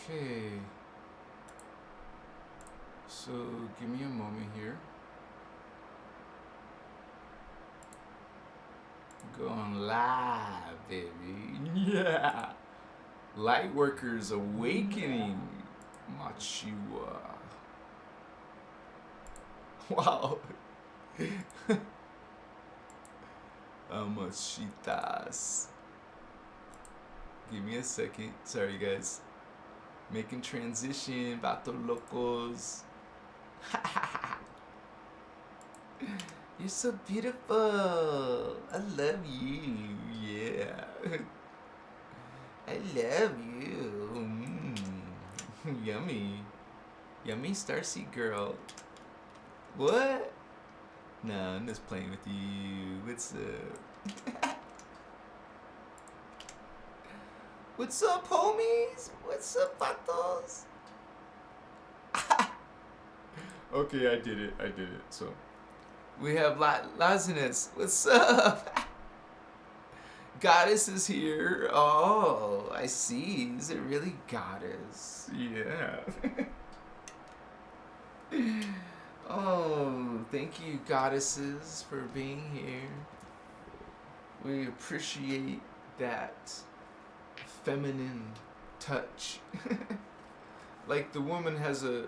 Okay. So give me a moment here. Going live, baby. Yeah. Lightworkers Awakening. Machiwa. Wow. Amachitas. Give me a second. Sorry, guys. Making transition. Vato locos. You're so beautiful. I love you. Yeah. I love you. Yummy. Yummy Starseed girl. What? No, I'm just playing with you. What's up? What's up, homies? What's up, vatos? Okay, I did it. So, we have Lazinus. What's up? Goddess is here. Oh, I see. Is it really Goddess? Yeah. Oh, thank you, goddesses, for being here. We appreciate that feminine touch. Like the woman has a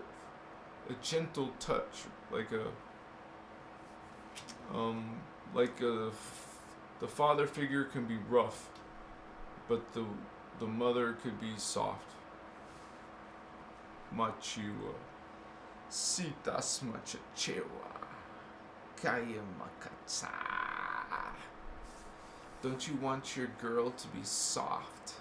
gentle touch, the father figure can be rough, but the mother could be soft. Machiwa. Sitas machachewa. Kaya makatsa. Don't you want your girl to be soft?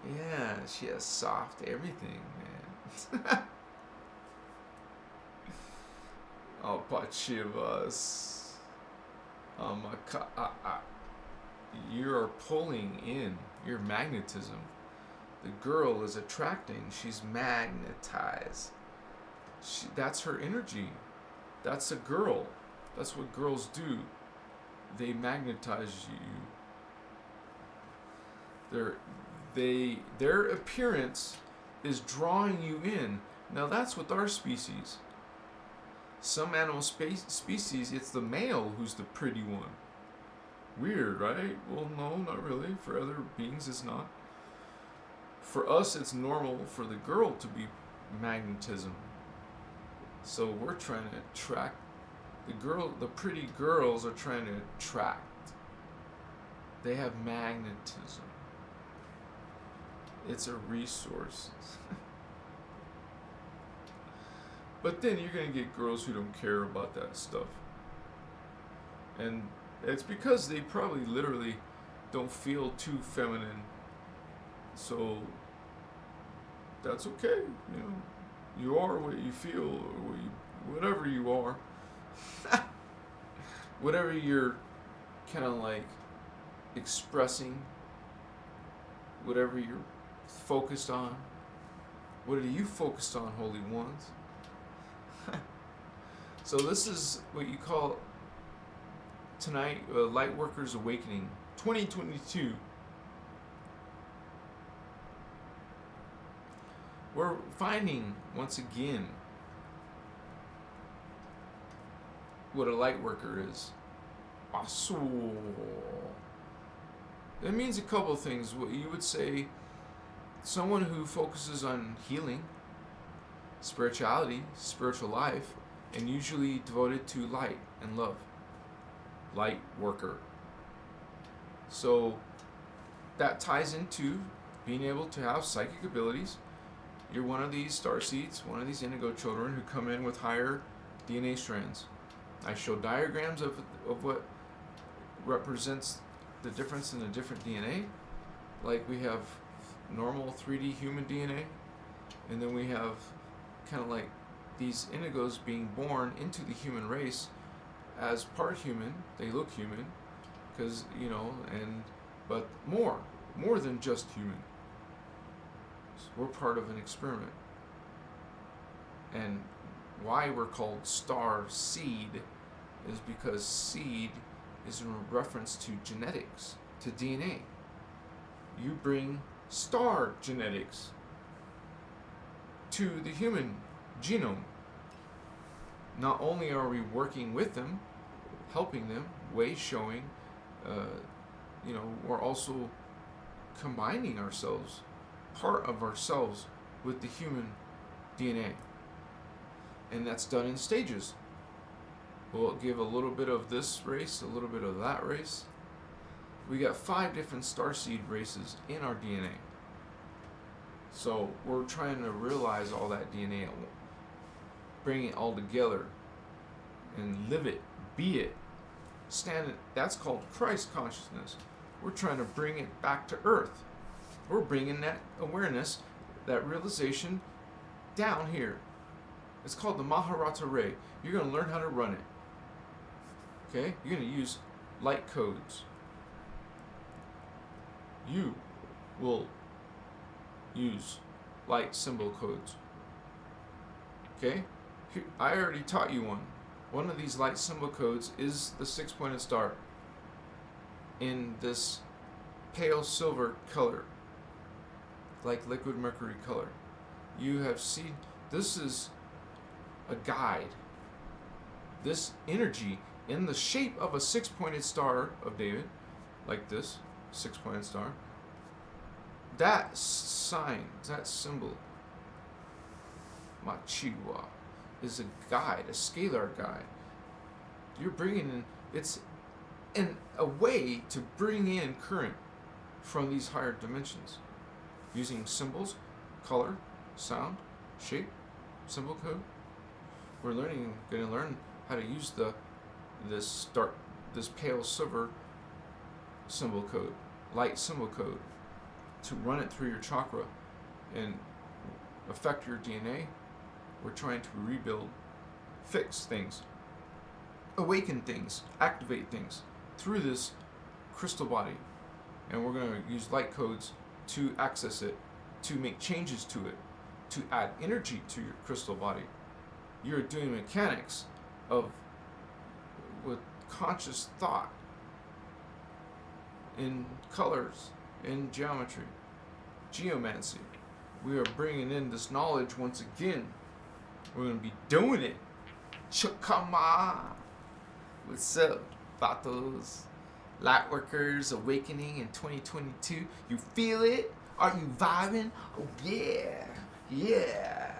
Yeah, she has soft everything, man. Oh, pachivas. You're pulling in your magnetism. The girl is attracting. She's magnetized. That's her energy. That's a girl. That's what girls do. They magnetize you. Their appearance is drawing you in. Now that's with our species. Some animal species, it's the male who's the pretty one. Weird, right? Well, no, not really. For other beings, it's not. For us, it's normal for the girl to be magnetism. So we're trying to attract the pretty girls are trying to attract. They have magnetism. It's a resource. But then you're going to get girls who don't care about that stuff. And it's because they probably literally don't feel too feminine. So that's okay. You know, you are what you feel, or whatever you are. Whatever you're kind of like expressing, whatever you're focused on. What are you focused on, holy ones? So this is what you call tonight, Lightworkers Awakening 2022. We're finding, once again, what a lightworker is. Asu. That means a couple things. What you would say, someone who focuses on healing, spirituality, spiritual life, and usually devoted to light and love. Light worker. So that ties into being able to have psychic abilities. You're one of these starseeds, one of these indigo children who come in with higher DNA strands. I show diagrams of what represents the difference in the different DNA. Like we have normal 3D human DNA, and then we have kind of like these indigos being born into the human race as part human. They look human, because but more than just human. So we're part of an experiment, and why we're called star seed is because seed is in reference to genetics, to DNA. You bring star genetics to the human genome. Not only are we working with them, helping them, showing, we're also combining ourselves, part of ourselves, with the human DNA. And that's done in stages. We'll give a little bit of this race, a little bit of that race. We got 5 different starseed races in our DNA. So we're trying to realize all that DNA, bring it all together, and live it, be it, stand it. That's called Christ consciousness. We're trying to bring it back to earth. We're bringing that awareness, that realization down here. It's called the Maharata Ray. You're going to learn how to run it. Okay? You're going to use light codes. You will use light symbol codes. Okay? I already taught you one. One of these light symbol codes is the 6-pointed star in this pale silver color, like liquid mercury color. You have seen, this is a guide. This energy in the shape of a 6-pointed star of David, like this 6-pointed star, that sign, that symbol, Machiwa, is a guide, a scalar guide. You're bringing in, it's a way to bring in current from these higher dimensions using symbols, color, sound, shape, symbol code. We're going to learn how to use this pale silver symbol code, light symbol code, to run it through your chakra and affect your DNA. We're trying to rebuild, fix things, awaken things, activate things through this crystal body. And we're going to use light codes to access it, to make changes to it, to add energy to your crystal body. You're doing mechanics with conscious thought, in colors, in geometry, geomancy. We are bringing in this knowledge once again. We're going to be doing it. Chakama. What's up, Vatos? Lightworkers Awakening in 2022. You feel it? Are you vibing? Oh yeah. Yeah.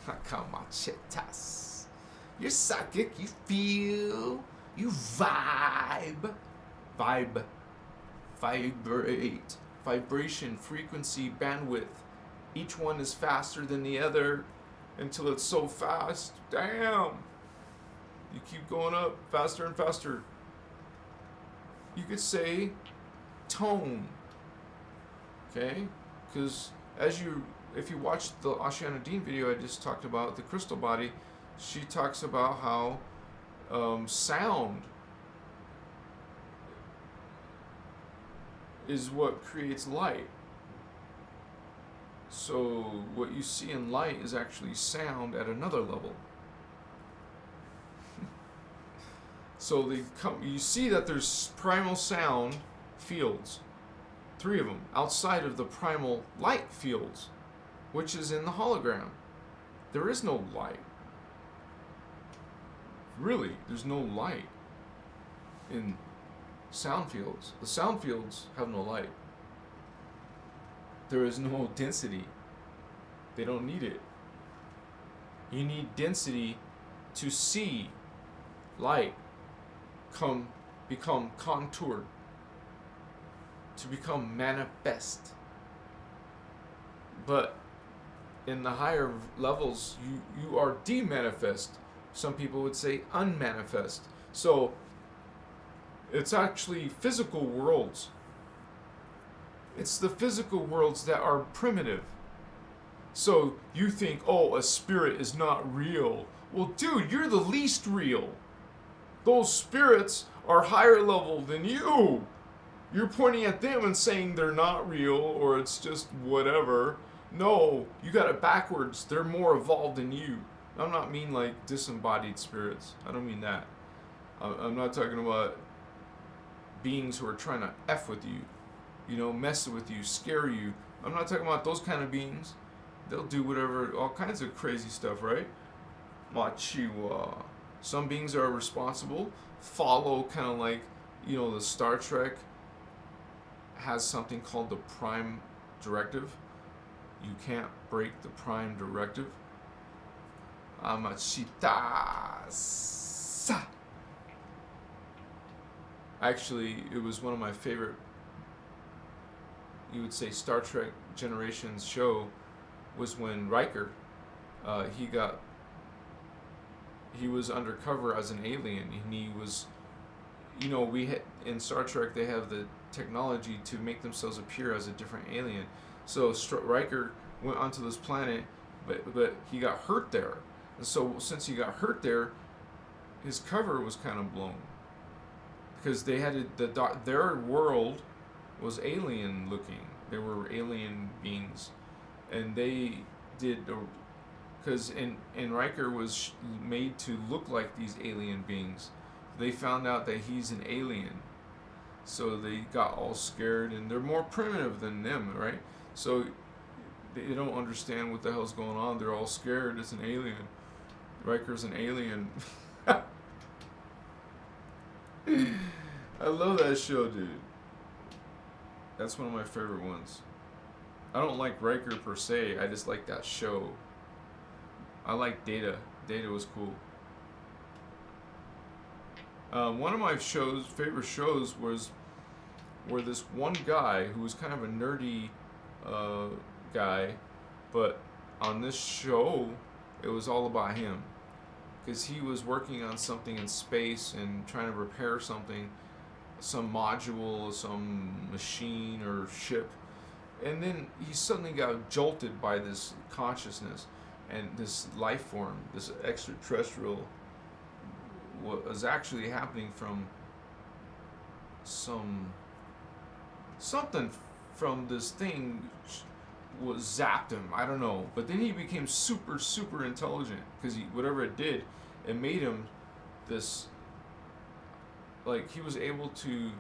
Hakama chetas. You're psychic. You feel. You vibe. Vibrate. Vibration, frequency, bandwidth. Each one is faster than the other until it's so fast. Damn. You keep going up faster and faster. You could say tone. Okay? Because if you watch the Ashiana Dean video I just talked about, the crystal body, she talks about how sound is what creates light. So what you see in light is actually sound at another level. So you see that there's primal sound fields, 3 of them, outside of the primal light fields, which is in the hologram. There is no light. Really, there's no light in sound fields. The sound fields have no light. There is no density. They don't need it. You need density to see light become contoured, to become manifest. But in the higher levels, you are demanifest. Some people would say unmanifest. So it's actually physical worlds. It's the physical worlds that are primitive. So you think, oh, a spirit is not real. Well, dude, you're the least real. Those spirits are higher level than you. You're pointing at them and saying they're not real or it's just whatever. No, you got it backwards. They're more evolved than you. I'm not mean like disembodied spirits. I don't mean that. I'm not talking about beings who are trying to F with you. mess with you, scare you. I'm not talking about those kind of beings. They'll do whatever, all kinds of crazy stuff, right? Machiwa. Some beings are responsible, follow kind of like, the Star Trek has something called the Prime Directive. You can't break the Prime Directive. Amachita. Actually, it was one of my favorite, you would say, Star Trek Generations show was when Riker, he was undercover as an alien, and he was, in Star Trek they have the technology to make themselves appear as a different alien. So Riker went onto this planet, but he got hurt there, and so since he got hurt there, his cover was kind of blown because they had their world was alien looking. They were alien beings, and they did because and Riker was made to look like these alien beings. They found out that he's an alien, so they got all scared, and they're more primitive than them, right? So they don't understand what the hell's going on. They're all scared. It's an alien. Riker's an alien. I love that show, dude. That's one of my favorite ones. I don't like Riker per se. I just like that show. I like Data. Data was cool. One of my favorite shows was where this one guy who was kind of a nerdy guy, but on this show it was all about him because he was working on something in space and trying to repair something, some module, some machine or ship, and then he suddenly got jolted by this consciousness and this life form, this extraterrestrial, what was actually happening from something from this thing was zapped him. I don't know, but then he became super intelligent because whatever it did, it made him this, like, he was able to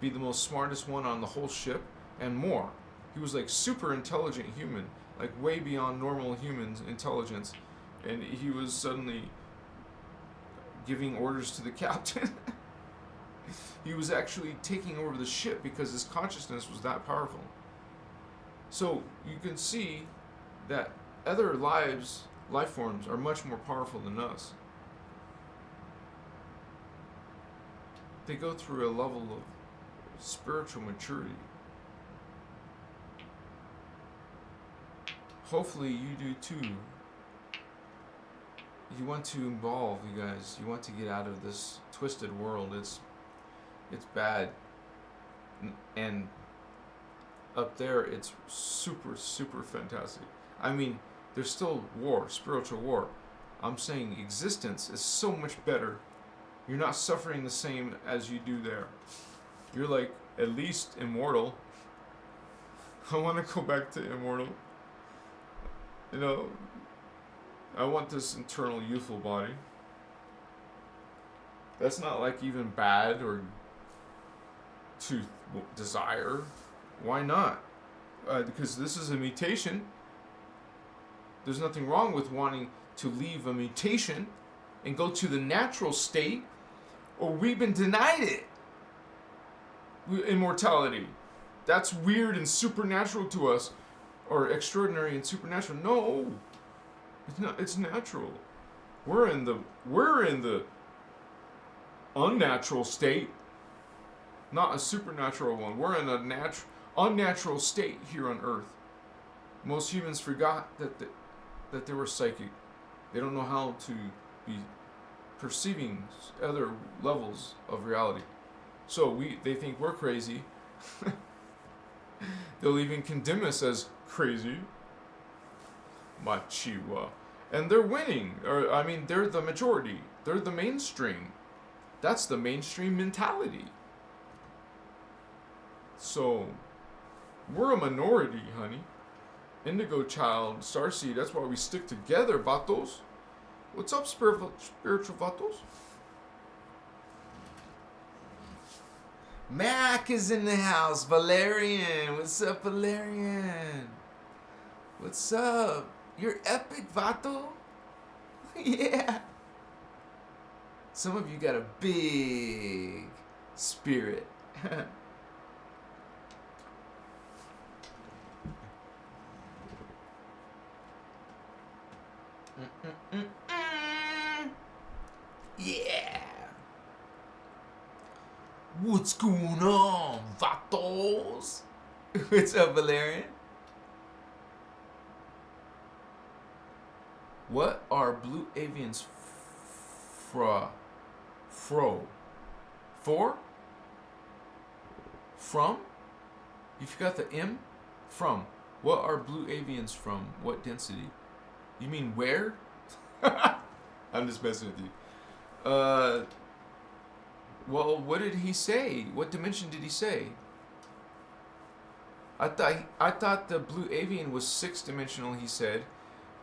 be the most smartest one on the whole ship and more. He was like super intelligent human, like way beyond normal humans' intelligence, and he was suddenly giving orders to the captain. He was actually taking over the ship because his consciousness was that powerful. So you can see that other life forms are much more powerful than us. They go through a level of spiritual maturity. Hopefully you do too. You want to evolve, you guys. You want to get out of this twisted world. It's bad. And up there, it's super fantastic. I mean, there's still war, spiritual war. I'm saying existence is so much better. You're not suffering the same as you do there. You're like at least immortal. I want to go back to immortal. I want this eternal youthful body. That's not like even bad or to desire. Why not? Because this is a mutation. There's nothing wrong with wanting to leave a mutation and go to the natural state, or we've been denied it. Immortality. That's weird and supernatural to us, or extraordinary and supernatural. No, it's not. It's natural. We're in the unnatural state, not a supernatural one. We're in a unnatural state here on Earth. Most humans forgot that they were psychic. They don't know how to be perceiving other levels of reality. So they think we're crazy. They'll even condemn us as crazy. Machiwa. And they're winning. They're the majority. They're the mainstream. That's the mainstream mentality. So, we're a minority, honey. Indigo Child, Starseed, that's why we stick together, vatos. What's up, spiritual vatos? Mac is in the house. Valerian. What's up, Valerian? What's up? You're epic, Vato. Yeah. Some of you got a big spirit. Yeah. What's going on, vatos? What's up, Valerian? What are blue avians For? From? You forgot the M? From. What are blue avians from? What density? You mean where? I'm just messing with you. Well, what did he say? What dimension did he say? I thought the blue avian was 6-dimensional, he said,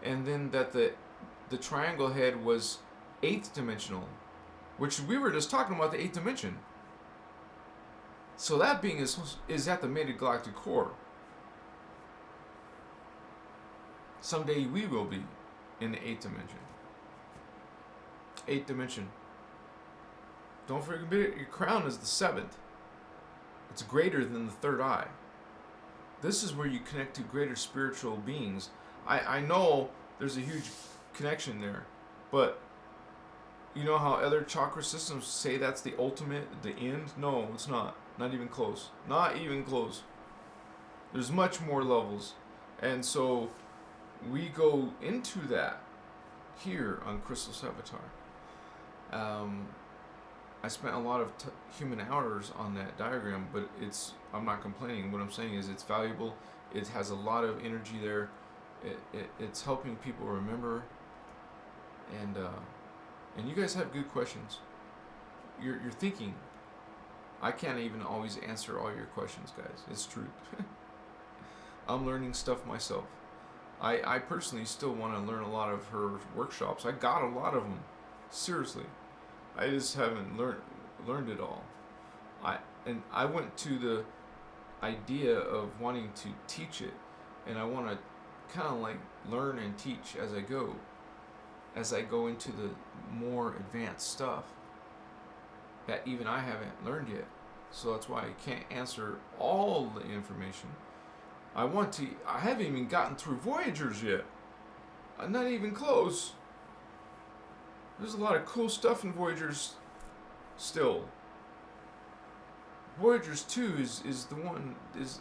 and then that the triangle head was 8th dimensional, which we were just talking about the 8th dimension. So that being is at the mated galactic core. Someday we will be in the 8th dimension. 8th dimension. Don't forget your crown is the 7th. It's greater than the third eye. This is where you connect to greater spiritual beings. I know there's a huge connection there, but you know how other chakra systems say that's the ultimate, the end? No, it's not. Not even close. Not even close. There's much more levels. And so we go into that here on Christos Avatar. I spent a lot of human hours on that diagram, but I'm not complaining. What I'm saying is it's valuable. It has a lot of energy there. It's helping people remember. And you guys have good questions. You're thinking. I can't even always answer all your questions, guys. It's true. I'm learning stuff myself. I personally still want to learn a lot of her workshops. I got a lot of them. Seriously. I just haven't learned it all. I went to the idea of wanting to teach it, and I want to kind of like learn and teach as I go into the more advanced stuff that even I haven't learned yet. So that's why I can't answer all the information. I haven't even gotten through Voyagers yet. I'm not even close. There's a lot of cool stuff in Voyagers still. Voyagers 2 is the one is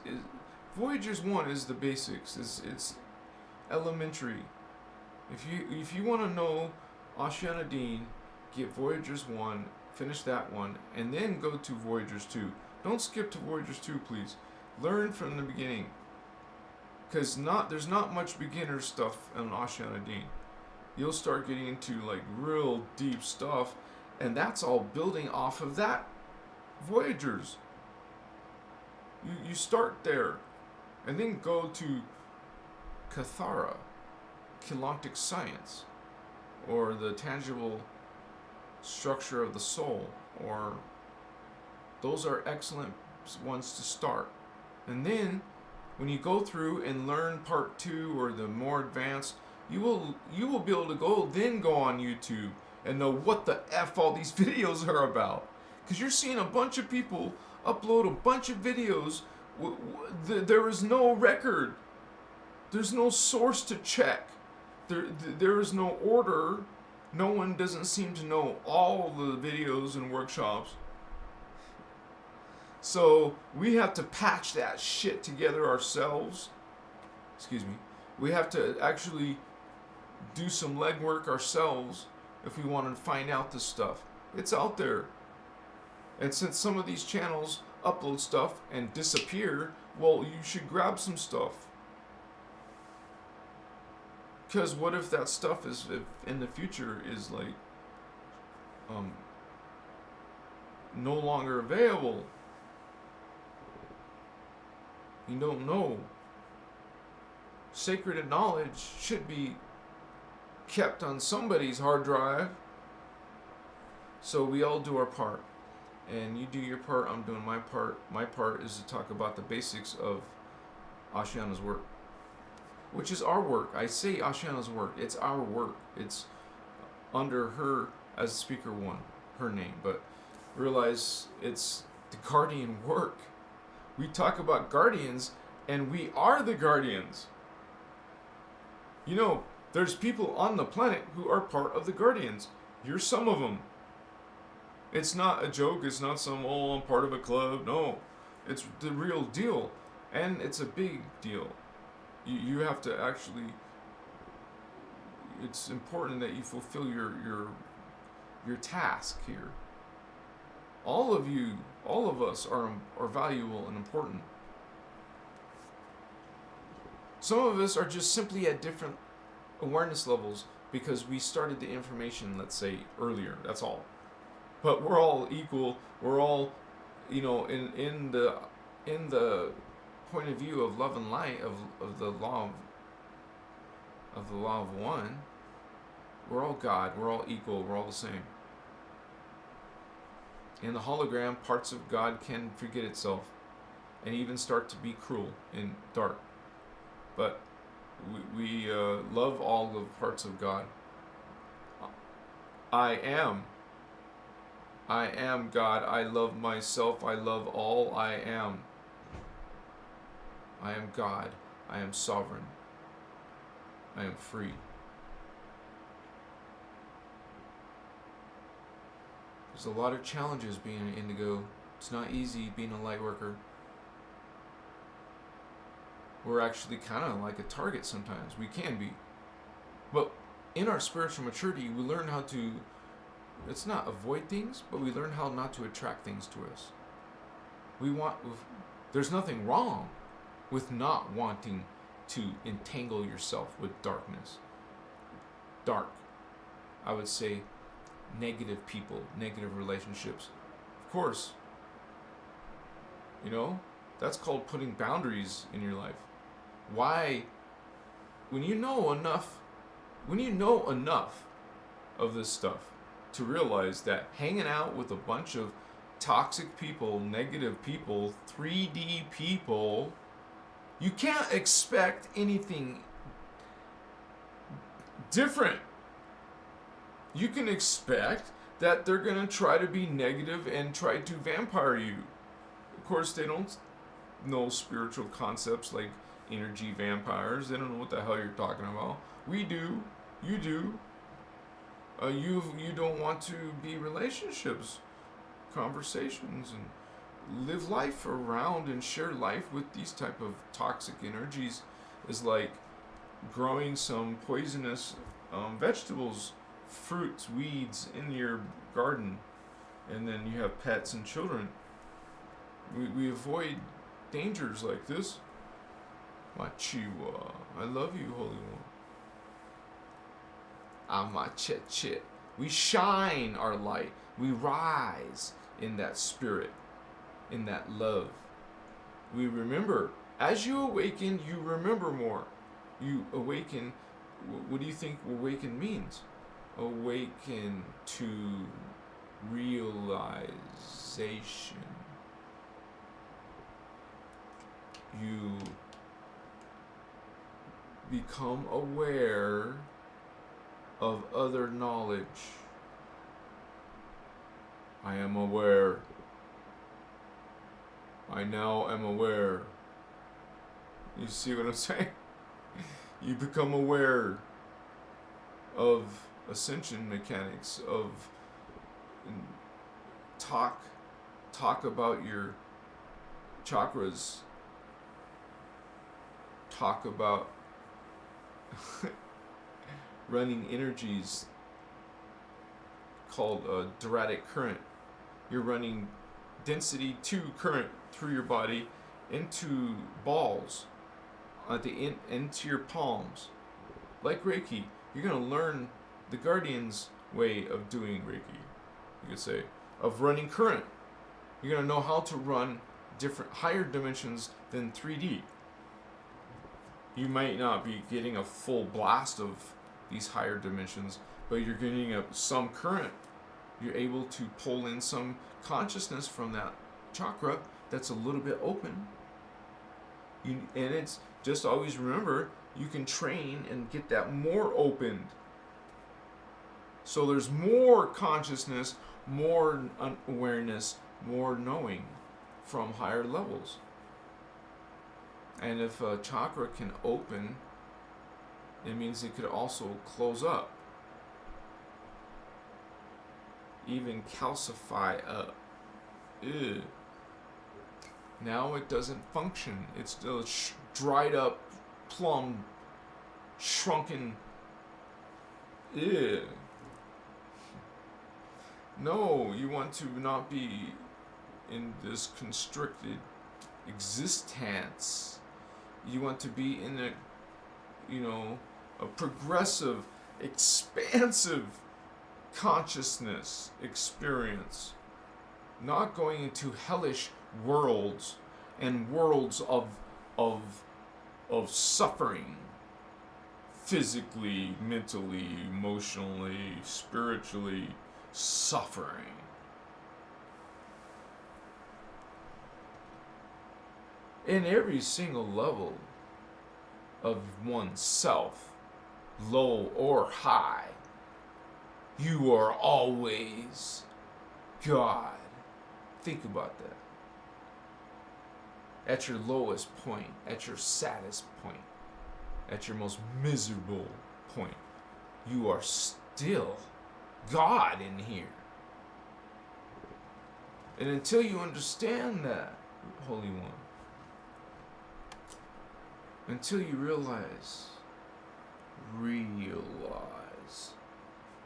Voyagers 1 is the basics. It's elementary. If you want to know Oceana Dean, get Voyagers 1, finish that one, and then go to Voyagers 2. Don't skip to Voyagers 2, please. Learn from the beginning. Because there's not much beginner stuff on Oceana Dean. You'll start getting into like real deep stuff, and that's all building off of that Voyagers. You start there, and then go to Cathara, Galactic Science, or the tangible structure of the soul, or those are excellent ones to start. And then when you go through and learn part 2 or the more advanced, you will be able to go on YouTube and know what the F all these videos are about. Because you're seeing a bunch of people upload a bunch of videos. There is no record. There's no source to check. There is no order. No one doesn't seem to know all the videos and workshops. So we have to patch that shit together ourselves. Excuse me. We have to actually do some legwork ourselves if we want to find out this stuff. It's out there. And since some of these channels upload stuff and disappear, well, you should grab some stuff. Because what if that stuff is in the future is like no longer available? You don't know. Sacred knowledge should be kept on somebody's hard drive. So we all do our part. And you do your part, I'm doing my part. My part is to talk about the basics of Ashiana's work, which is our work. I say Ashiana's work. It's our work. It's under her as speaker one, her name. But realize it's the guardian work. We talk about guardians, and we are the guardians. You know, there's people on the planet who are part of the guardians. You're some of them. It's not a joke. It's not some, oh, I'm part of a club. No, it's the real deal. And it's a big deal. You have to actually, it's important that you fulfill your task here. All of you, all of us are valuable and important. Some of us are just simply at different awareness levels because we started the information, let's say, earlier. That's all. But we're all equal. We're all, you know, in the point of view of love and light of the law of one. We're all God. We're all equal. We're all the same. In the hologram, parts of God can forget itself and even start to be cruel and dark. But we love all the parts of God. I am God. I love myself. I love all I am. I am God. I am sovereign. I am free. There's a lot of challenges being an indigo. It's not easy being a light worker. We're actually kind of like a target sometimes. We can be. But in our spiritual maturity, we learn how to, it's not avoid things, but we learn how not to attract things to us. There's nothing wrong with not wanting to entangle yourself with darkness. Dark. I would say negative people, negative relationships. Of course. You know, that's called putting boundaries in your life. Why? When you know enough of this stuff to realize that hanging out with a bunch of toxic people, negative people, 3D people, you can't expect anything different. You can expect that they're going to try to be negative and try to vampire you. Of course, they don't know spiritual concepts like energy vampires. They don't know what the hell you're talking about. We do. You do. You don't want to be relationships, conversations, and live life around and share life with these type of toxic energies is like growing some poisonous vegetables, fruits, weeds in your garden, and then you have pets and children. We avoid dangers like this. Machiwa, I love you, Holy One. Amachechet. We shine our light. We rise in that spirit, in that love. We remember. As you awaken, you remember more. You awaken. What do you think awaken means? Awaken to realization. You become aware of other knowledge. I am aware. I now am aware. You see what I'm saying? You become aware of ascension mechanics, of talk about your chakras, talk about running energies called a duratic current. You're running density 2 current through your body into balls at the into your palms. Like Reiki, you're going to learn the Guardian's way of doing Reiki, you could say, of running current. You're going to know how to run different higher dimensions than 3D. You might not be getting a full blast of these higher dimensions, but you're getting some current You're able to pull in some consciousness from that chakra that's a little bit open. And it's just always remember, you can train and get that more opened. So there's more consciousness, more awareness, more knowing from higher levels. And if a chakra can open, it means it could also close up. Even calcify up. Ew. Now it doesn't function. It's still dried up, plumb, shrunken. Ew. No, you want to not be in this constricted existence. You want to be in a progressive, expansive consciousness experience. Not going into hellish worlds and worlds of suffering, physically, mentally, emotionally, spiritually suffering. In every single level of oneself, low or high, you are always God. Think about that. At your lowest point, at your saddest point, at your most miserable point, you are still God in here. And until you understand that, Holy One, until you realize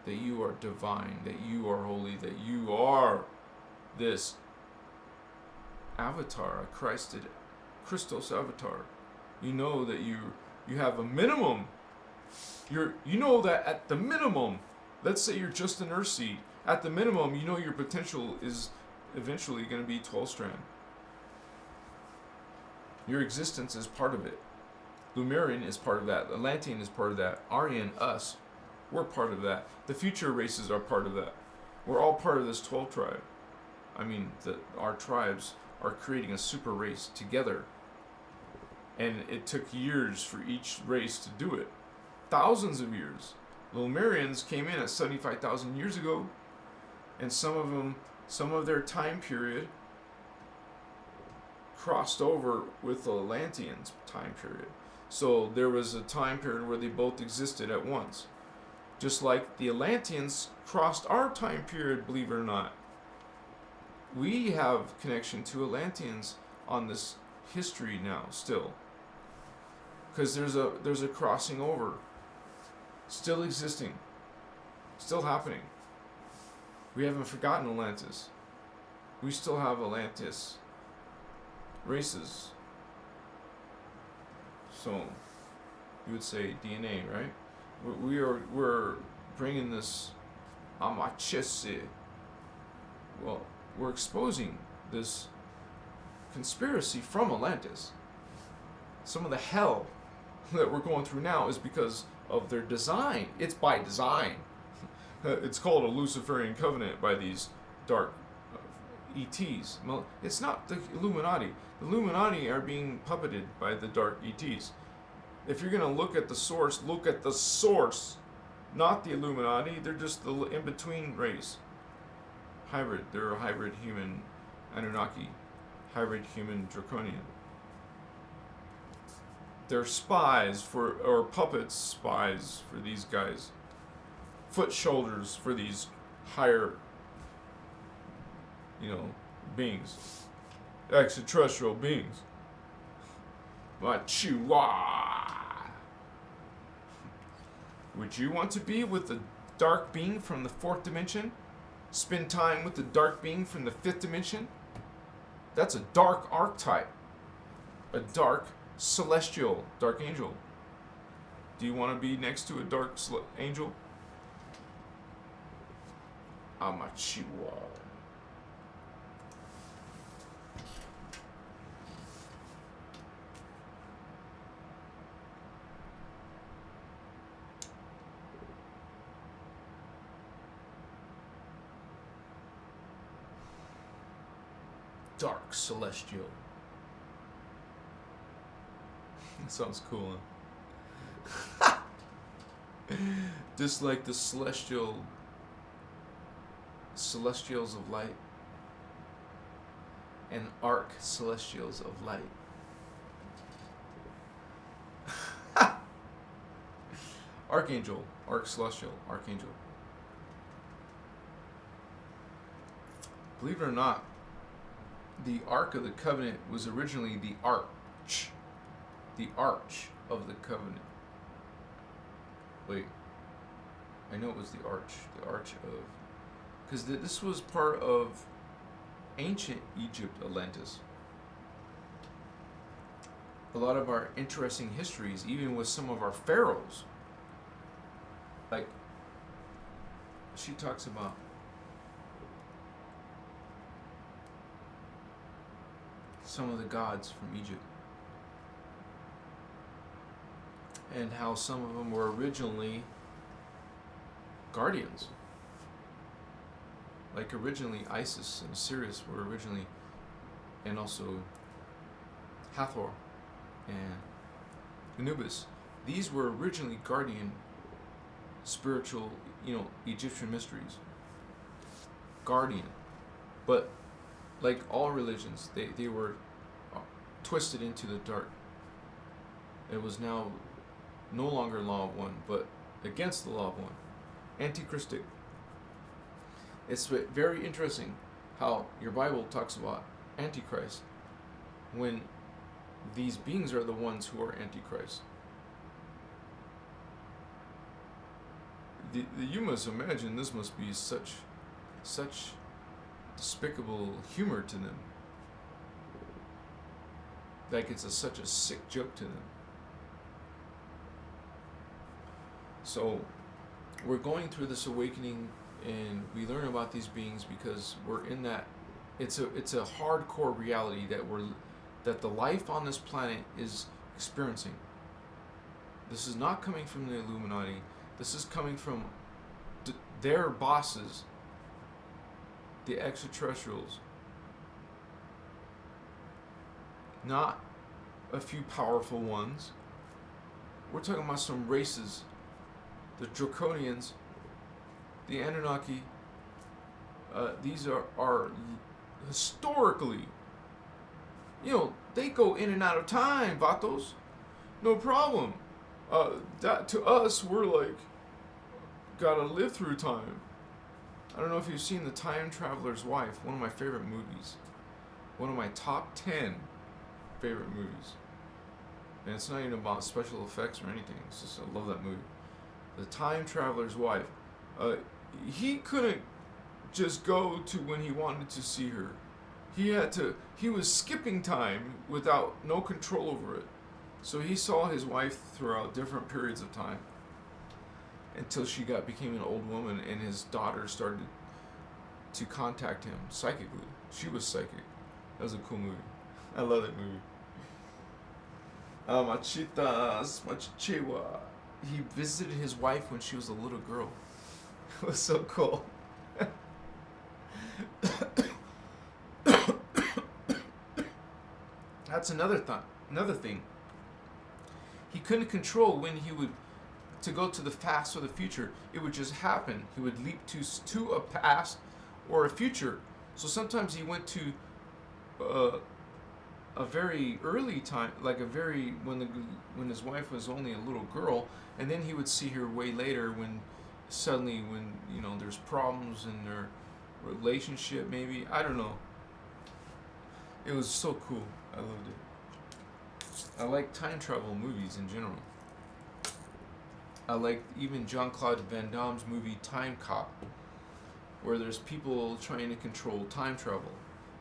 that you are divine, that you are holy, that you are this avatar, a Christos avatar. You know that you have a minimum. You know that at the minimum, let's say you're just an earth seed, at the minimum, you know your potential is eventually going to be 12 strand. Your existence is part of it. Lumerian is part of that. Atlantean is part of that. Aryan, us, we're part of that. The future races are part of that. We're all part of this 12 tribe. I mean, our tribes are creating a super race together. And it took years for each race to do it. Thousands of years. The Lumerians came in at 75,000 years ago. And some of their time period crossed over with the Atlanteans' time period. So there was a time period where they both existed at once. Just like the Atlanteans crossed our time period, believe it or not. We have connection to Atlanteans on this history now, still. Because there's a crossing over. Still existing. Still happening. We haven't forgotten Atlantis. We still have Atlantis races. So, you would say DNA, right? We're bringing this amachese. Well, we're exposing this conspiracy from Atlantis. Some of the hell that we're going through now is because of their design. It's by design. It's called a Luciferian covenant by these dark ETs. Well, it's not the Illuminati. The Illuminati are being puppeted by the dark ETs. If you're going to look at the source, look at the source, not the Illuminati. They're just the in-between race. Hybrid. They're a hybrid human Anunnaki. Hybrid human Draconian. They're spies or puppets spies for these guys. Foot shoulders for these higher, beings. Extraterrestrial beings. Machua. Would you want to be with the dark being from the 4th dimension? Spend time with the dark being from the 5th dimension? That's a dark archetype. A dark celestial, dark angel. Do you want to be next to a dark angel? Amachua. dark celestial. That sounds cool, huh? Just like the celestials of light and arc celestials of light. Archangel, arc celestial, archangel. Believe it or not, the Ark of the Covenant was originally the arch of the covenant. Wait, I know it was the arch of, because this was part of ancient Egypt, Atlantis. A lot of our interesting histories, even with some of our pharaohs, like she talks about some of the gods from Egypt and how some of them were originally guardians. Like originally Isis and Osiris were originally, and also Hathor and Anubis. These were originally guardian spiritual, Egyptian mysteries. Guardian. But like all religions, they were twisted into the dark. It was now no longer law of one, but against the law of one. Antichristic. It's very interesting how your Bible talks about Antichrist when these beings are the ones who are Antichrist. You must imagine this must be such despicable humor to them. Like it's such a sick joke to them. So we're going through this awakening, and we learn about these beings because we're in that. It's a hardcore reality that the life on this planet is experiencing. This is not coming from the Illuminati. This is coming from their bosses, the extraterrestrials. Not a few powerful ones. We're talking about some races. The Draconians, the Anunnaki. These are historically, they go in and out of time, vatos. No problem. That to us, we're like, gotta live through time. I don't know if you've seen The Time Traveler's Wife, one of my favorite movies. One of my top 10 favorite movies. And it's not even about special effects or anything. It's just, I love that movie. The Time Traveler's Wife. He couldn't just go to when he wanted to see her. He was skipping time without no control over it. So he saw his wife throughout different periods of time until she became an old woman, and his daughter started to contact him psychically. She was psychic. That was a cool movie. I love that movie. Machitas, Machichewa. He visited his wife when she was a little girl. It was so cool. That's another thing. He couldn't control when he would to go to the past or the future. It would just happen. He would leap to a past or a future. So sometimes he went to a very early time, like when his wife was only a little girl, and then he would see her way later when there's problems in their relationship, maybe. I don't know. It was so cool. I loved it. I like time travel movies in general. I like even Jean-Claude Van Damme's movie Time Cop, where there's people trying to control time travel.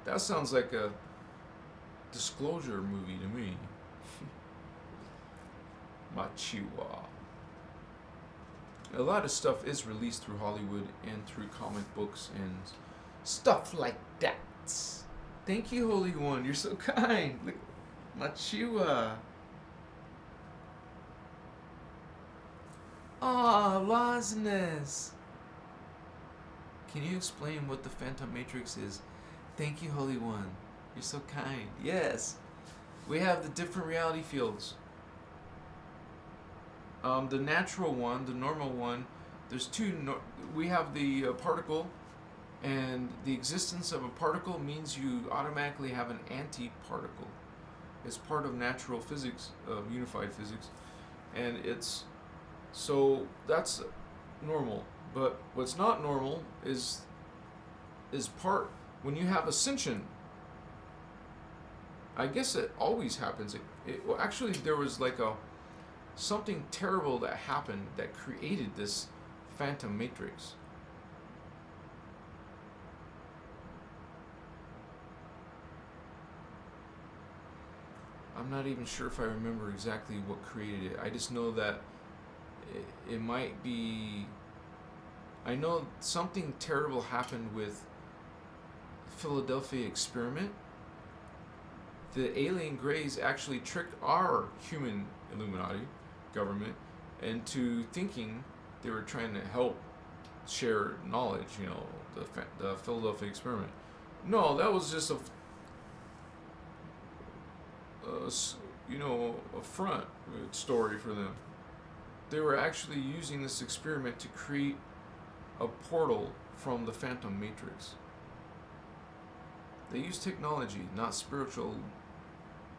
That sounds like a disclosure movie to me. Machiwa. A lot of stuff is released through Hollywood and through comic books and stuff like that. Thank you, Holy One. You're so kind. Look, Machiwa. Ah, Lazness. Can you explain what the Phantom Matrix is? Thank you, Holy One. You're so kind. Yes. We have the different reality fields. The natural one, the normal one, there's two. We have the particle, and the existence of a particle means you automatically have an anti-particle. It's part of natural physics, unified physics, and it's so that's normal. But what's not normal is part when you have ascension. I guess it always happens. Well, actually, there was like something terrible that happened that created this phantom matrix. I'm not even sure if I remember exactly what created it. I just know that it might be. I know something terrible happened with Philadelphia experiment. The alien greys actually tricked our human Illuminati government into thinking they were trying to help share knowledge, the Philadelphia experiment. No, that was just a front story for them. They were actually using this experiment to create a portal from the phantom matrix. They use technology, not spiritual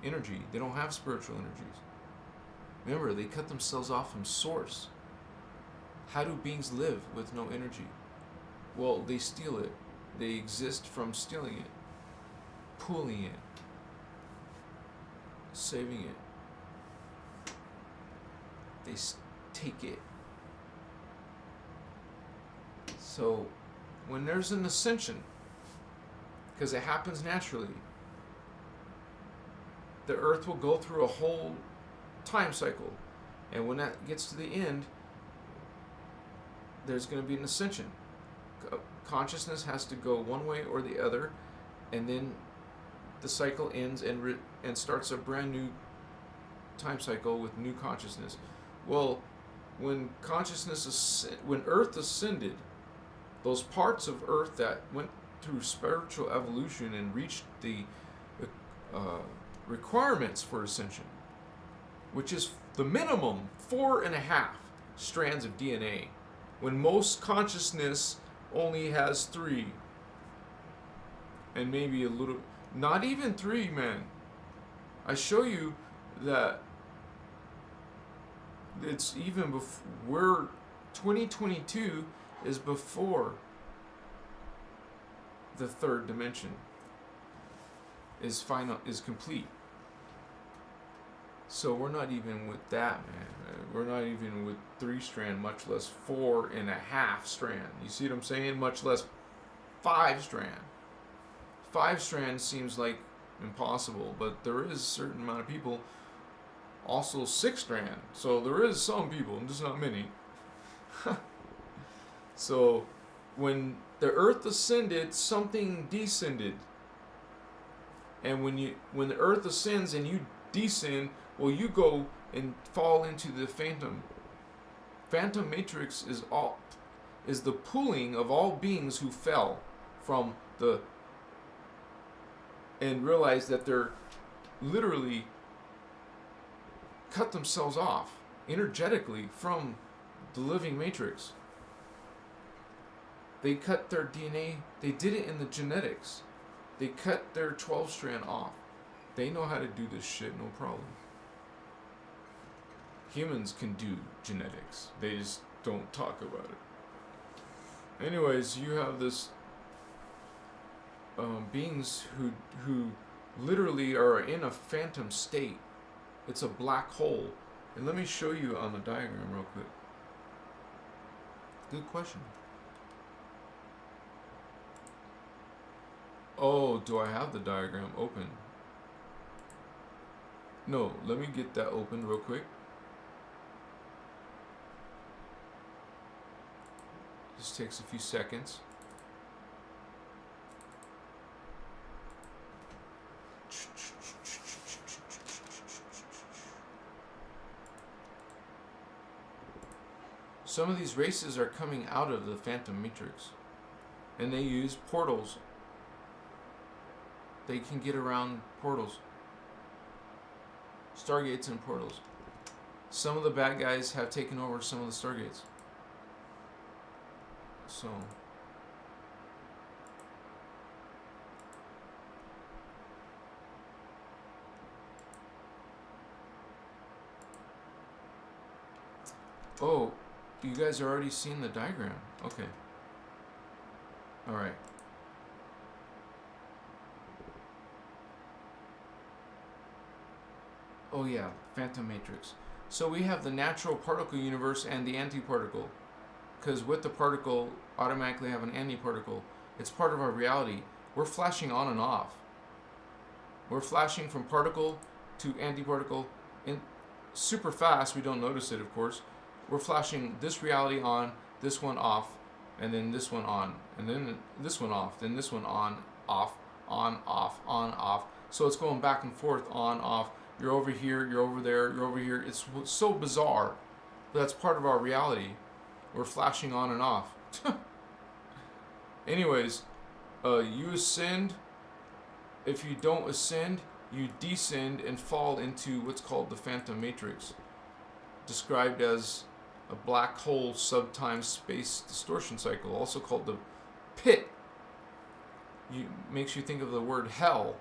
energy. They don't have spiritual energies. Remember, they cut themselves off from source. How do beings live with no energy? Well, they steal it. They exist from stealing it, pooling it, saving it. They take it. So, when there's an ascension, because it happens naturally, the earth will go through a whole time cycle, and when that gets to the end, there's going to be an ascension. Consciousness has to go one way or the other, and then the cycle ends and starts a brand new time cycle with new consciousness. Well, when when Earth ascended, those parts of Earth that went through spiritual evolution and reached the requirements for ascension, which is the minimum 4.5 strands of DNA, when most consciousness only has 3, and maybe a little, not even 3, man. I show you that it's even before, 2022 is before the third dimension is complete. So we're not even with that, man. We're not even with 3 strand, much less 4.5 strand. You see what I'm saying? Much less 5 strand. 5 strand seems like impossible, but there is a certain amount of people. Also 6 strand. So there is some people, just not many. So when the earth ascended, something descended. And when the earth ascends and you descend, well, you go and fall into the phantom. Phantom matrix is the pooling of all beings who fell from and realize that they're literally cut themselves off energetically from the living matrix. They cut their DNA. They did it in the genetics. They cut their 12 strand off. They know how to do this shit, no problem. Humans can do genetics. They just don't talk about it. Anyways, you have this beings who literally are in a phantom state. It's a black hole. And let me show you on the diagram real quick. Good question. Oh, do I have the diagram open? No, let me get that open real quick. Just takes a few seconds. Some of these races are coming out of the phantom matrix, and they use portals. They can get around portals. Stargates and portals. Some of the bad guys have taken over some of the stargates. So... Oh, you guys are already seeing the diagram. Okay. Alright. Oh yeah, phantom matrix. So we have the natural particle universe and the antiparticle. Because with the particle, automatically have an antiparticle. It's part of our reality. We're flashing on and off. We're flashing from particle to antiparticle in super fast. We don't notice it, of course. We're flashing this reality on, this one off, and then this one on, and then this one off, then this one on, off, on, off. So it's going back and forth, on, off. You're over here, you're over there, you're over here. It's so bizarre, but that's part of our reality. We're flashing on and off. Anyways, you ascend. If you don't ascend, you descend and fall into what's called the phantom matrix, described as a black hole subtime space distortion cycle, also called the pit. Makes you think of the word hell.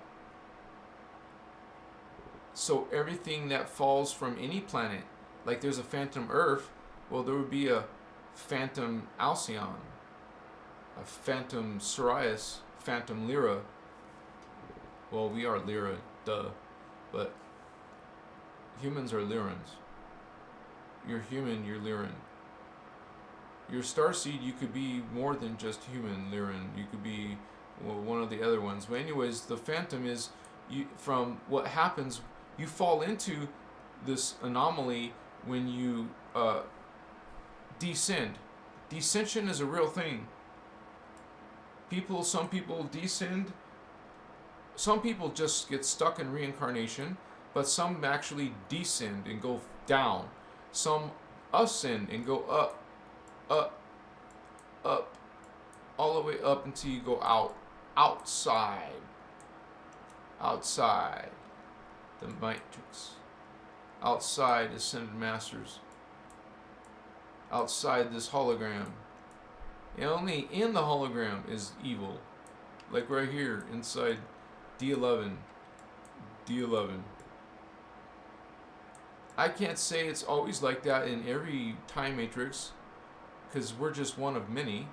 So everything that falls from any planet, like there's a phantom Earth, well, there would be a phantom Alcyon, a phantom Sirius, phantom Lyra. Well, we are Lyra, duh, but humans are Lyrans. You're human, you're Lyran. You're starseed, you could be more than just human, Lyran. You could be one of the other ones. But anyways, the phantom is, from what happens, you fall into this anomaly when you descend. Descension is a real thing. Some people descend. Some people just get stuck in reincarnation, but some actually descend and go down. Some ascend and go up, all the way up until you go outside the matrix, outside ascended masters, outside this hologram. And only in the hologram is evil, like right here inside D11. I can't say it's always like that in every time matrix, because we're just one of many,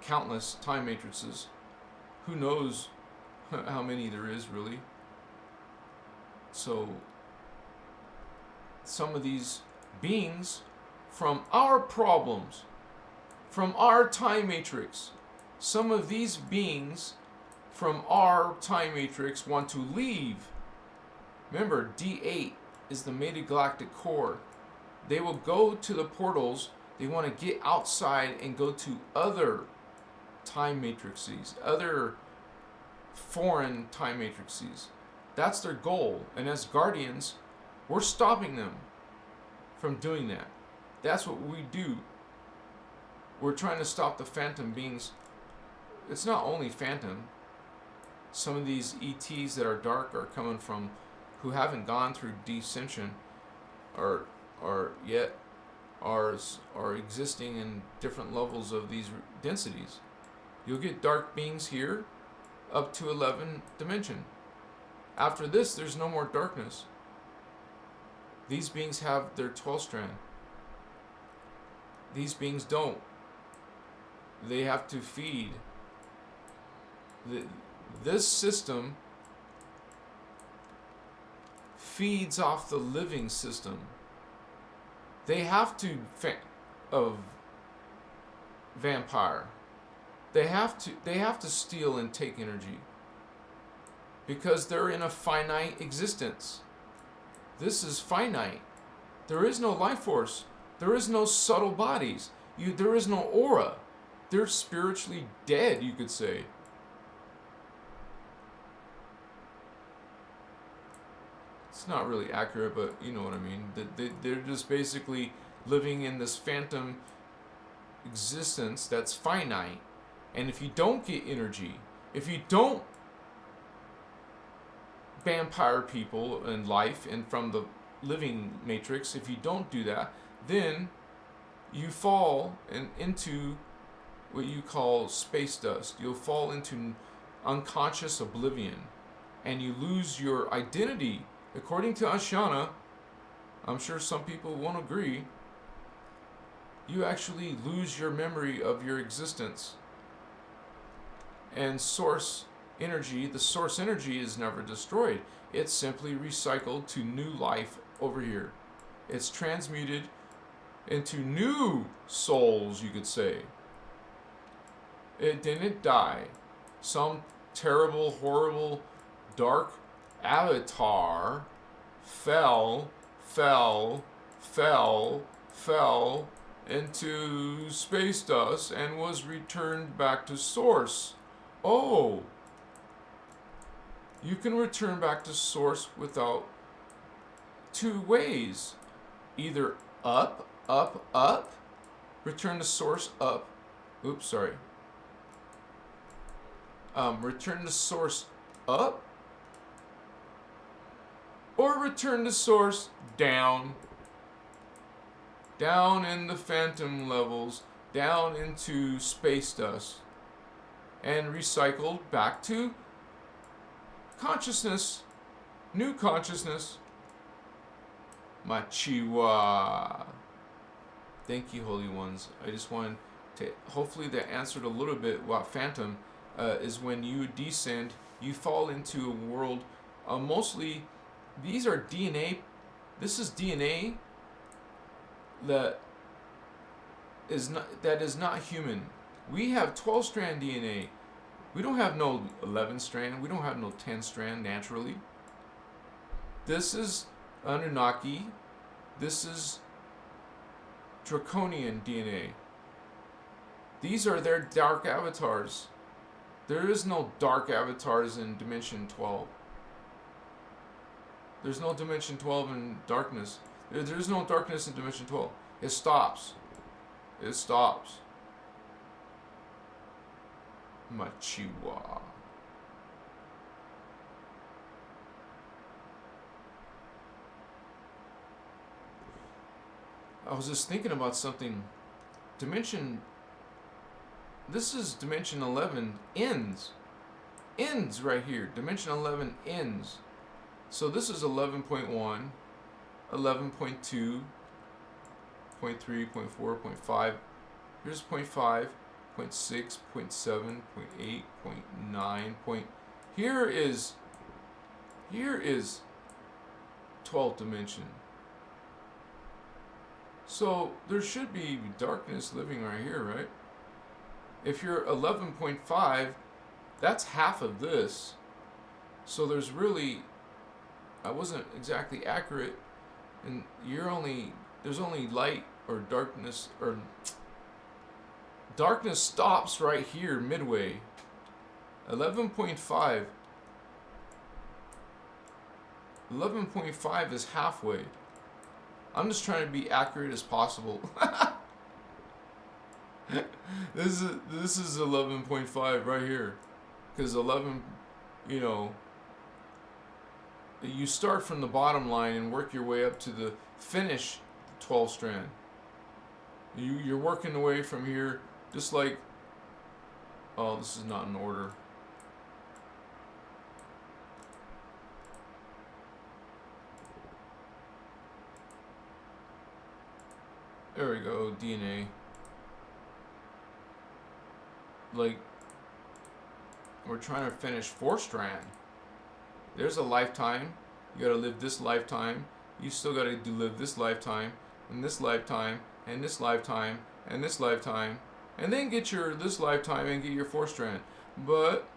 countless time matrices. Who knows how many there is, really? So, some of these beings from our problems, from our time matrix, some of these beings from our time matrix want to leave. Remember, D8 is the metagalactic core. They will go to the portals. They want to get outside and go to other time matrices, other foreign time matrices. That's their goal. And as guardians, we're stopping them from doing that. That's what we do. We're trying to stop the phantom beings. It's not only phantom. Some of these ETs that are dark are coming from who haven't gone through descension are existing in different levels of these densities. You'll get dark beings here up to 11 dimension. After this, there's no more darkness. These beings have their 12 strand. These beings don't. They have to feed. This system feeds off the living system. They have to vampire. They have to steal and take energy because they're in a finite existence. This is finite. There is no life force. There is no subtle bodies. There is no aura. They're spiritually dead, you could say. It's not really accurate, but you know what I mean. They're just basically living in this phantom existence that's finite. And if you don't get energy, if you don't vampire people in life and from the living matrix, if you don't do that, then you fall into what you call space dust. You'll fall into unconscious oblivion, and you lose your identity. According to Ashana, I'm sure some people won't agree, you actually lose your memory of your existence. And source energy, the source energy is never destroyed. It's simply recycled to new life over here. It's transmuted into new souls, you could say. It didn't die. Some terrible, horrible, dark avatar fell into space dust and was returned back to source. Oh, you can return back to source without two ways. Either up, return to source up. Oops, sorry. Return to source up, or return to source down. Down in the phantom levels, down into space dust, and recycled back to consciousness, new consciousness. Machiwa. Thank you, Holy Ones. I just wanted to, hopefully that answered a little bit what phantom is. When you descend, you fall into a world, mostly, these are DNA, this is DNA that is not human. We have 12-strand DNA. We don't have no 11-strand. We don't have no 10-strand naturally. This is Anunnaki. This is Draconian DNA. These are their dark avatars. There is no dark avatars in Dimension 12. There's no Dimension 12 in darkness. There's no darkness in Dimension 12. It stops. It stops. Machiwa. I was just thinking about something. This is Dimension 11 ends. Ends right here. Dimension 11 ends. So this is 11.1, 11.2, 0.3, 0.4, 0.5. Here's 0.5, 0.6, 0.7, 0.8, 0.9. Here is 12th dimension. So there should be darkness living right here, right? If you're 11.5, that's half of this. So there's really, I wasn't exactly accurate, and there's only light or darkness, or darkness stops right here midway. 11.5 is halfway. I'm just trying to be accurate as possible. This is 11.5 right here, because 11, you start from the bottom line and work your way up to the finish 12 strand. You're working the way from here, just like, oh, this is not in order. There we go, DNA. Like, we're trying to finish 4 strand. There's a lifetime. You gotta live this lifetime. You still gotta live this lifetime, and this lifetime, and this lifetime, and this lifetime, and then get your this lifetime and get your 4 strand. But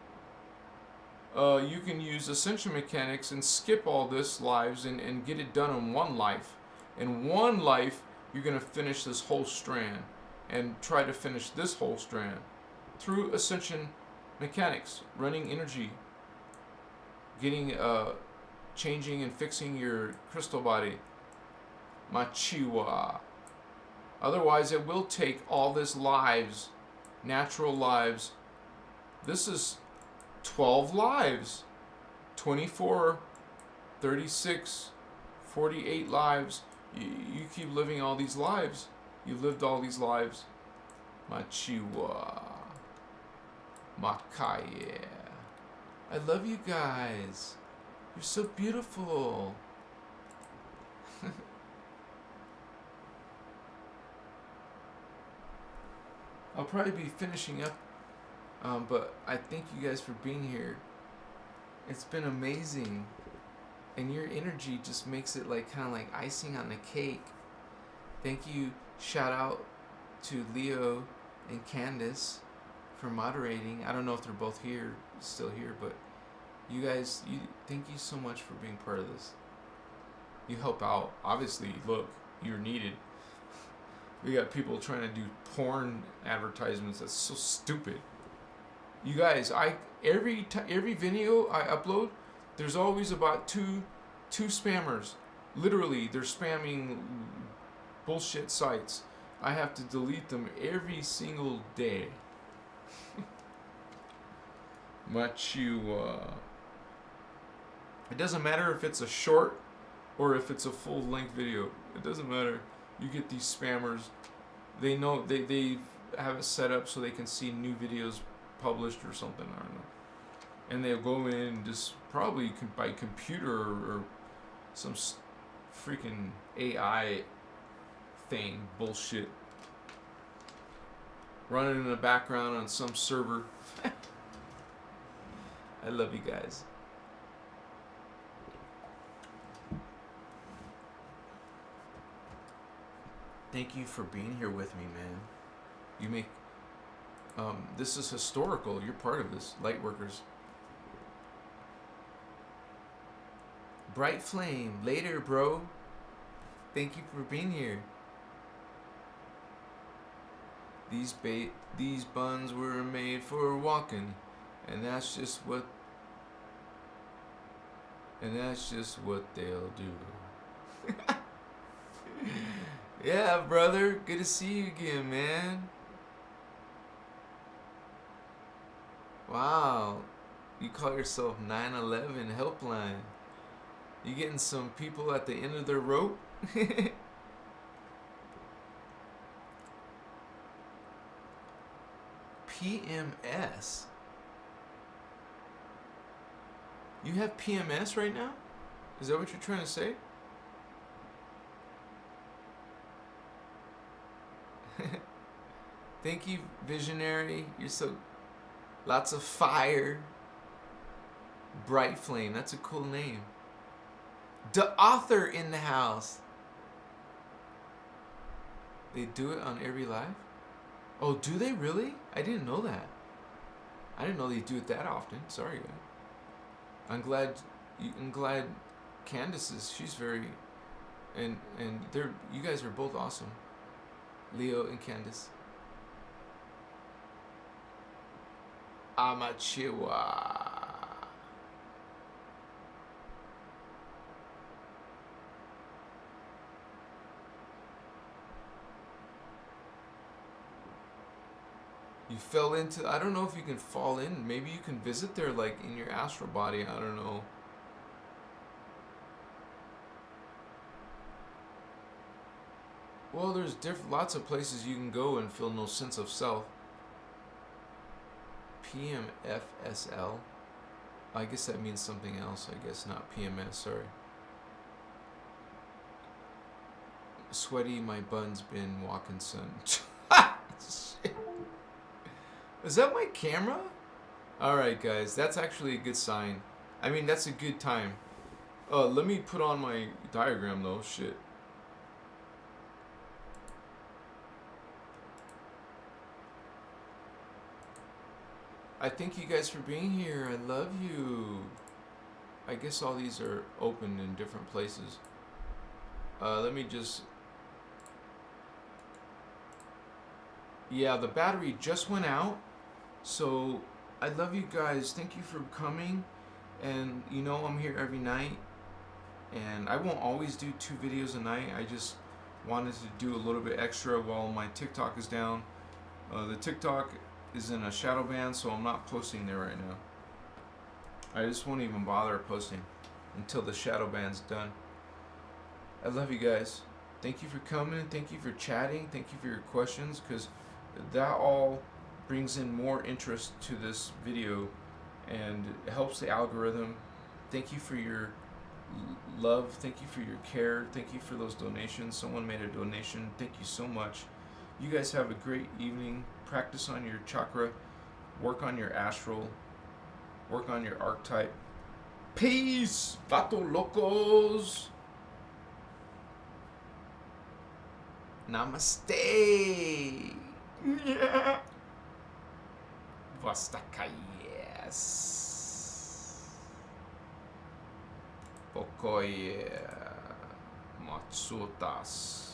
you can use ascension mechanics and skip all this lives and get it done in one life. In one life, you're gonna finish this whole strand and try to finish this whole strand through ascension mechanics, running energy, getting changing and fixing your crystal body. Machiwa. Otherwise, it will take all this lives, natural lives. This is 12 lives, 24 36, 48 lives. You keep living all these lives. You've lived all these lives. Machiwa. Makaya. I love you guys. You're so beautiful. I'll probably be finishing up, but I thank you guys for being here. It's been amazing, and your energy just makes it like kind of like icing on the cake. Thank you. Shout out to Leo and Candace for moderating. I don't know if they're both still here, but you guys, thank you so much for being part of this. You help out. Obviously, look, you're needed. We got people trying to do porn advertisements. That's so stupid. You guys, every video I upload, there's always about two spammers. Literally, they're spamming bullshit sites. I have to delete them every single day. It doesn't matter if it's a short or if it's a full-length video. It doesn't matter. You get these spammers. They know they have it set up so they can see new videos published or something. I don't know. And they'll go in and just probably by computer or some freaking AI thing bullshit running in the background on some server. I love you guys. Thank you for being here with me, man. You make this is historical. You're part of this, Lightworkers. Bright flame. Later, bro. Thank you for being here. These buns were made for walking, and that's just what they'll do. Yeah, brother. Good to see you again, man. Wow. You call yourself 9/11 Helpline. You getting some people at the end of their rope? PMS. You have PMS right now? Is that what you're trying to say? Thank you, Visionary. You're so... Lots of fire. Bright Flame. That's a cool name. The author in the house. They do it on every live? Oh, do they really? I didn't know that. I didn't know they do it that often. Sorry, guys. I'm glad Candace is... She's very... And they're... You guys are both awesome. Leo and Candace. Amachiwa. You fell into... I don't know if you can fall in. Maybe you can visit there like in your astral body. I don't know. Well, there's lots of places you can go and feel no sense of self. PMFSL. I guess that means something else. I guess not PMS. Sorry. Sweaty, my bun's been walking, son. Shit. Is that my camera? Alright, guys. That's actually a good sign. I mean, that's a good time. Let me put on my diagram, though. Shit. I thank you guys for being here. I love you. I guess all these are open in different places. Let me just... Yeah, the battery just went out. So, I love you guys. Thank you for coming. And, you know, I'm here every night. And I won't always do 2 videos a night. I just wanted to do a little bit extra while my TikTok is down. The TikTok is in a shadow ban, so I'm not posting there right now. I just won't even bother posting. until the shadow band's done. I love you guys. Thank you for coming. Thank you for chatting. Thank you for your questions, because that all brings in more interest to this video and it helps the algorithm. Thank you for your love. Thank you for your care. Thank you for those donations. Someone made a donation. Thank you so much. You guys have a great evening. Practice on your chakra. Work on your astral. Work on your archetype. Peace, vato locos. Namaste. Yeah. Vastakayes. Pokoye Matsutas.